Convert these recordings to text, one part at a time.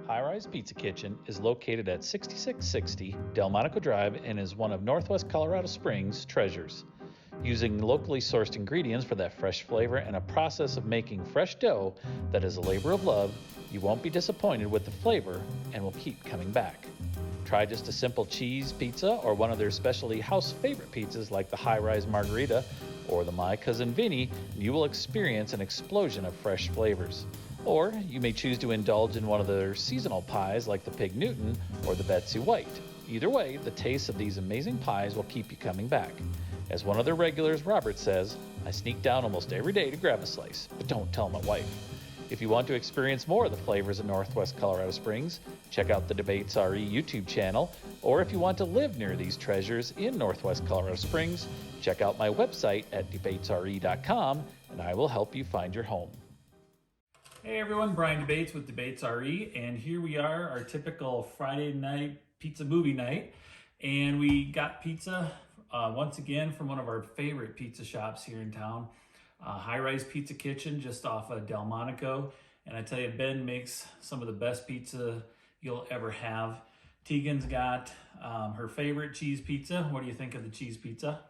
High-Rise Pizza Kitchen is located at 6660 Delmonico Drive and is one of Northwest Colorado Springs' treasures. Using locally sourced ingredients for that fresh flavor and a process of making fresh dough that is a labor of love, you won't be disappointed with the flavor and will keep coming back. Try just a simple cheese pizza or one of their specialty house favorite pizzas like the High-Rise Margarita or the My Cousin Vinny, and you will experience an explosion of fresh flavors. Or you may choose to indulge in one of their seasonal pies like the Pig Newton or the Betsy White. Either way, the taste of these amazing pies will keep you coming back. As one of their regulars, Robert, says, I sneak down almost every day to grab a slice, but don't tell my wife. If you want to experience more of the flavors of Northwest Colorado Springs, check out the DeBatesRE YouTube channel, or if you want to live near these treasures in Northwest Colorado Springs, check out my website at DeBatesRE.com, and I will help you find your home. Hey everyone, Bryan DeBates with DeBatesRE, and here we are, our typical Friday night pizza movie night, and we got pizza once again from one of our favorite pizza shops here in town, High-Rise Pizza Kitchen, just off of Delmonico. And I tell you, Ben makes some of the best pizza you'll ever have. Tegan's got her favorite cheese pizza. What do you think of the cheese pizza?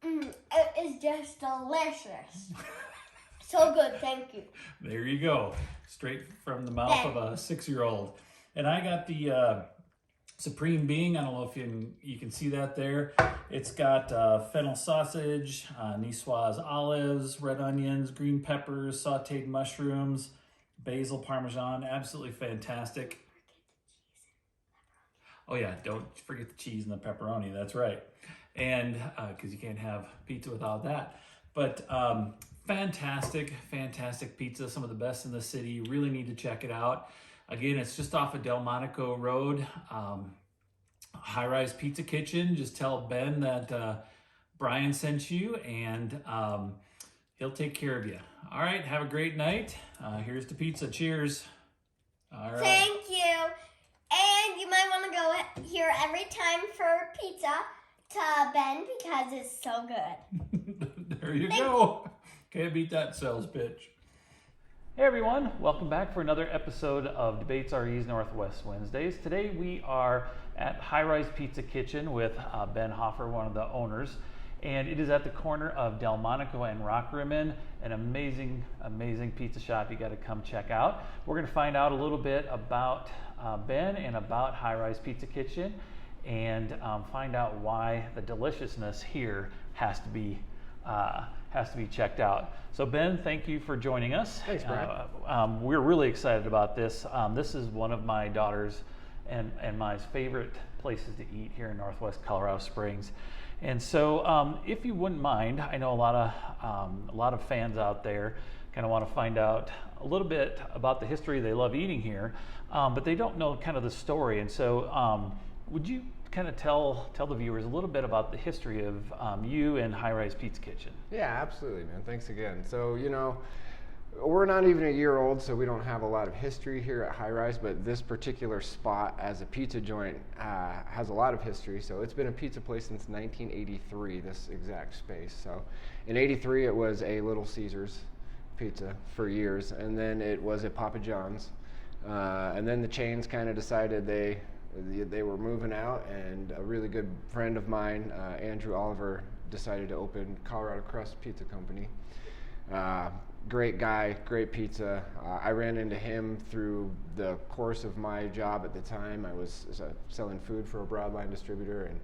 It is just delicious. So good, thank you. There you go. Straight from the mouth of a 6-year-old. And I got the Supreme Being. I don't know if you can see that there. It's got fennel sausage, niçoise olives, red onions, green peppers, sauteed mushrooms, basil, parmesan. Absolutely fantastic. Oh yeah, don't forget the cheese and the pepperoni. That's right. And because you can't have pizza without that. But fantastic pizza. Some of the best in the city. You really need to check it out. Again, it's just off of Delmonico Road, High-Rise Pizza Kitchen. Just tell Ben that Bryan sent you, and he'll take care of you. All right, have a great night. Here's the pizza. Cheers. All right. Thank you. And you might want to go here every time for pizza to Ben because it's so good. There you go. Can't beat that sales pitch. Hey everyone, welcome back for another episode of DeBatesRE's Northwest Wednesdays. Today we are at High-Rise Pizza Kitchen with Ben Hoffer, one of the owners, and it is at the corner of Delmonico and Rock Rimmon, an amazing pizza shop you got to come check out. We're going to find out a little bit about Ben and about High-Rise Pizza Kitchen, and find out why the deliciousness here has to be checked out. So Ben, thank you for joining us. Thanks, Bryan. We're really excited about this. This is one of my daughters and my favorite places to eat here in Northwest Colorado Springs. And so if you wouldn't mind, I know a lot of fans out there kind of want to find out a little bit about the history. They love eating here, but they don't know kind of the story. And so would you kind of tell the viewers a little bit about the history of you and High-Rise Pizza Kitchen? Yeah, absolutely, man. Thanks again. So, we're not even a year old, so we don't have a lot of history here at High-Rise, but this particular spot as a pizza joint has a lot of history. So it's been a pizza place since 1983, this exact space. So in 83, it was a Little Caesars pizza for years, and then it was a Papa John's. And then the chains kind of decided they were moving out, and a really good friend of mine, Andrew Oliver, decided to open Colorado Crust Pizza Company. Great guy, great pizza. I ran into him through the course of my job at the time. I was selling food for a broadline distributor, and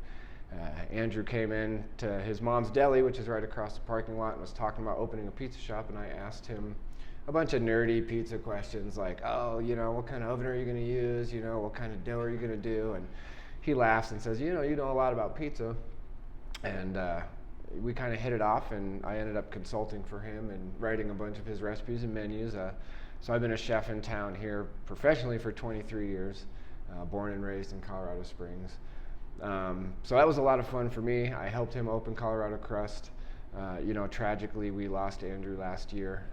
Andrew came in to his mom's deli, which is right across the parking lot, and was talking about opening a pizza shop, and I asked him a bunch of nerdy pizza questions like, what kind of oven are you going to use? What kind of dough are you going to do? And he laughs and says, you know a lot about pizza. And we kind of hit it off, and I ended up consulting for him and writing a bunch of his recipes and menus. So I've been a chef in town here professionally for 23 years, born and raised in Colorado Springs. So that was a lot of fun for me. I helped him open Colorado Crust. Tragically, we lost Andrew last year.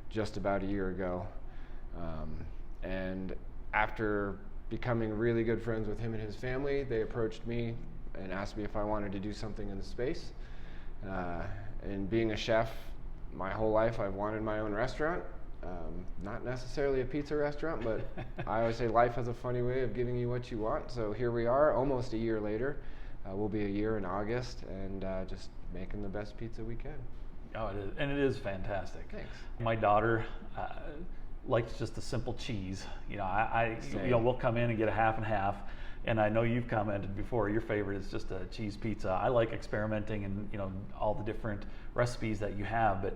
Just about a year ago. And after becoming really good friends with him and his family, they approached me and asked me if I wanted to do something in the space. And being a chef, my whole life I've wanted my own restaurant. Not necessarily a pizza restaurant, but I always say life has a funny way of giving you what you want. So here we are, almost a year later. We'll be a year in August, and just making the best pizza we can. Oh, it is, and it is fantastic. Thanks. My daughter likes just a simple cheese. We'll come in and get a half and half. And I know you've commented before, your favorite is just a cheese pizza. I like experimenting and all the different recipes that you have. But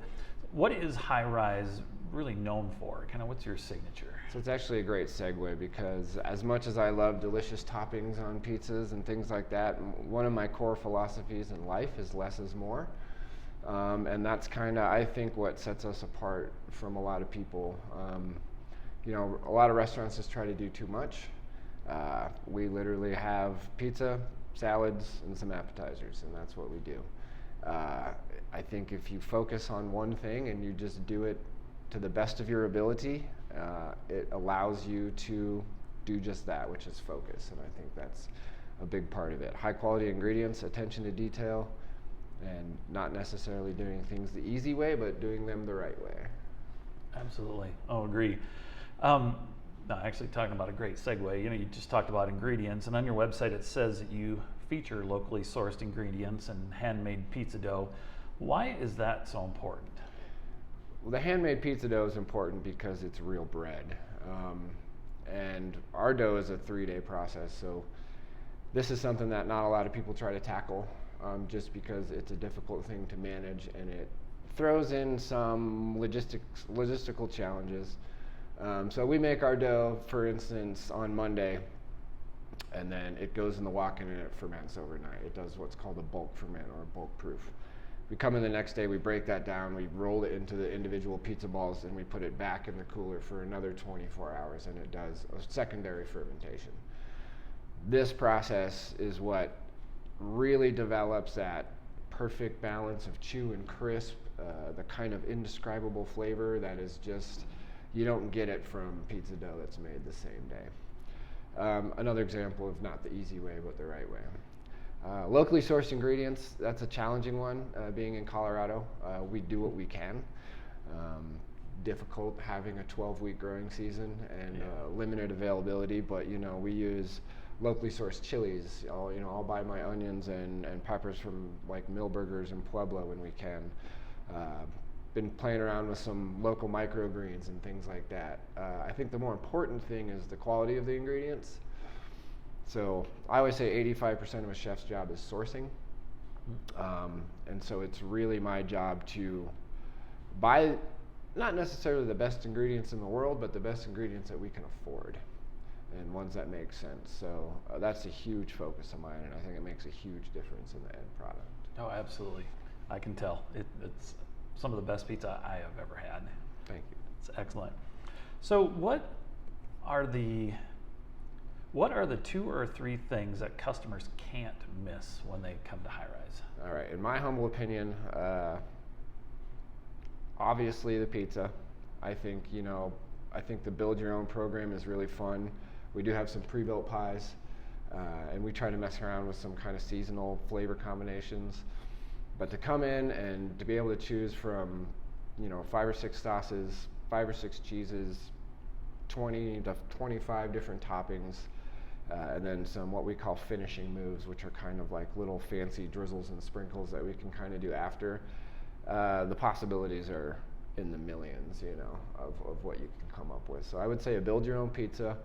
what is High Rise really known for? Kind of what's your signature? So it's actually a great segue, because as much as I love delicious toppings on pizzas and things like that, one of my core philosophies in life is less is more. And that's kind of, I think, what sets us apart from a lot of people. A lot of restaurants just try to do too much. We literally have pizza, salads, and some appetizers, and that's what we do. I think if you focus on one thing and you just do it to the best of your ability, it allows you to do just that, which is focus, and I think that's a big part of it. High quality ingredients, attention to detail, and not necessarily doing things the easy way, but doing them the right way. Absolutely. Oh, agree. No, actually, talking about a great segue, you just talked about ingredients, and on your website it says that you feature locally sourced ingredients and handmade pizza dough. Why is that so important? Well, the handmade pizza dough is important because it's real bread. And our dough is a 3-day process, so this is something that not a lot of people try to tackle, just because it's a difficult thing to manage, and it throws in some logistical challenges. So we make our dough, for instance, on Monday, and then it goes in the walk-in and it ferments overnight. It does what's called a bulk ferment or a bulk proof. We come in the next day, we break that down, we roll it into the individual pizza balls, and we put it back in the cooler for another 24 hours, and it does a secondary fermentation. This process is what really develops that perfect balance of chew and crisp, the kind of indescribable flavor that is just, you don't get it from pizza dough that's made the same day. Another example of not the easy way, but the right way. Locally sourced ingredients, that's a challenging one. Being in Colorado, we do what we can. Difficult having a 12-week growing season and limited availability, but we use locally sourced chilies. I'll buy my onions and peppers from like Millburgers and Pueblo when we can. Been playing around with some local microgreens and things like that. I think the more important thing is the quality of the ingredients. So I always say 85% of a chef's job is sourcing. And so it's really my job to buy not necessarily the best ingredients in the world, but the best ingredients that we can afford and ones that make sense. So that's a huge focus of mine, and I think it makes a huge difference in the end product. Oh, absolutely. I can tell. It's some of the best pizza I have ever had. Thank you. It's excellent. So what are the 2 or 3 things that customers can't miss when they come to High Rise? All right, in my humble opinion, obviously the pizza. I think the build your own program is really fun. We do have some pre-built pies, and we try to mess around with some kind of seasonal flavor combinations. But to come in and to be able to choose from, 5 or 6 sauces, 5 or 6 cheeses, 20 to 25 different toppings, and then some what we call finishing moves, which are kind of like little fancy drizzles and sprinkles that we can kind of do after. The possibilities are in the millions, of what you can come up with. So I would say a build your own pizza.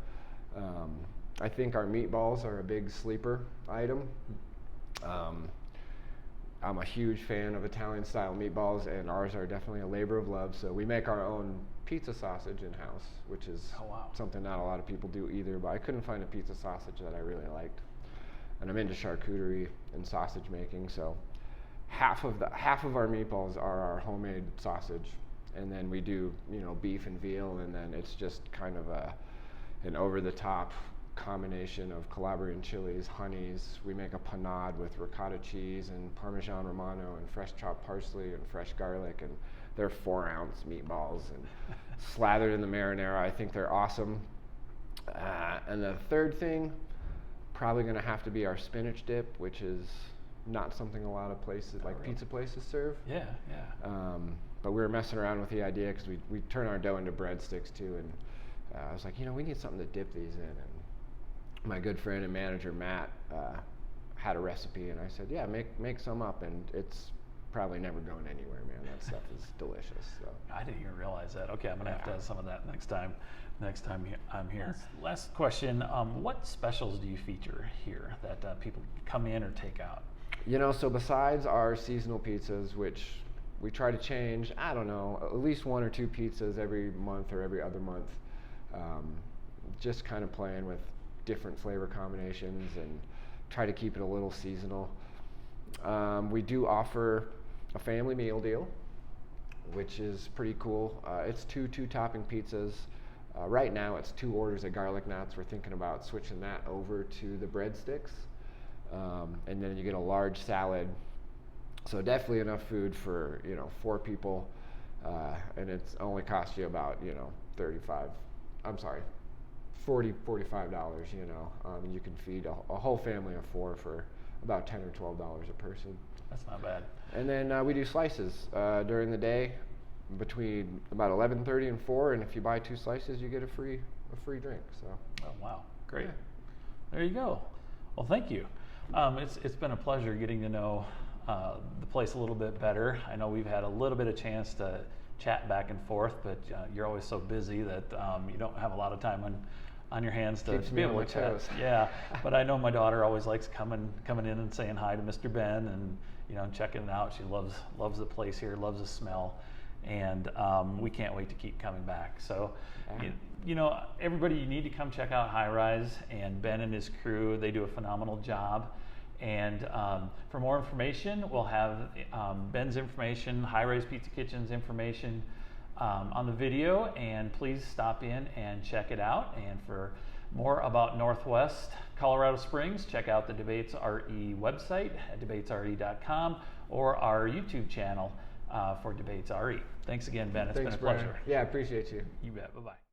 I think our meatballs are a big sleeper item. I'm a huge fan of Italian style meatballs, and ours are definitely a labor of love. So we make our own pizza sausage in-house, which is something not a lot of people do either, but I couldn't find a pizza sausage that I really liked. And I'm into charcuterie and sausage making, so half of our meatballs are our homemade sausage, and then we do beef and veal, and then it's just kind of an over-the-top combination of Calabrian chilies, honeys. We make a panade with ricotta cheese and Parmesan Romano and fresh chopped parsley and fresh garlic, and they're 4-ounce meatballs and slathered in the marinara. I think they're awesome. And the third thing, probably going to have to be our spinach dip, which is not something a lot of places, like pizza places, serve. Yeah. But we were messing around with the idea because we turn our dough into breadsticks too, and I was like, we need something to dip these in. And my good friend and manager Matt had a recipe, and I said, yeah, make some up, and it's probably never going anywhere, man. That stuff is delicious. So. I didn't even realize that. Okay, I'm gonna have to have some of that next time I'm here. Last question, what specials do you feature here that people come in or take out? So besides our seasonal pizzas, which we try to change, I don't know, at least 1 or 2 pizzas every month or every other month, just kind of playing with different flavor combinations and try to keep it a little seasonal. We do offer a family meal deal, which is pretty cool. It's two topping pizzas. Right now it's 2 orders of garlic knots. We're thinking about switching that over to the breadsticks. And then you get a large salad. So definitely enough food for 4 people, and it's only cost you about $45. You can feed a whole family of 4 for about $10 or $12 a person. That's not bad. And then we do slices during the day between about 11:30 and 4, and if you buy 2 slices, you get a free drink. So. Oh wow, great. Yeah. There you go. Well, thank you. It's been a pleasure getting to know the place a little bit better. I know we've had a little bit of chance to chat back and forth, but you're always so busy that you don't have a lot of time on your hands to be able to chat. Yeah, but I know my daughter always likes coming in and saying hi to Mr. Ben and checking it out. She loves the place here, loves the smell, and we can't wait to keep coming back. So, everybody, you need to come check out High Rise and Ben and his crew. They do a phenomenal job. And for more information, we'll have Ben's information, High Rise Pizza Kitchen's information on the video, and please stop in and check it out. And for more about Northwest Colorado Springs, check out the DeBatesRE website at DeBatesRE.com or our YouTube channel for DeBatesRE. Thanks again, Ben. It's been a pleasure. Yeah, I appreciate you. You bet. Bye-bye.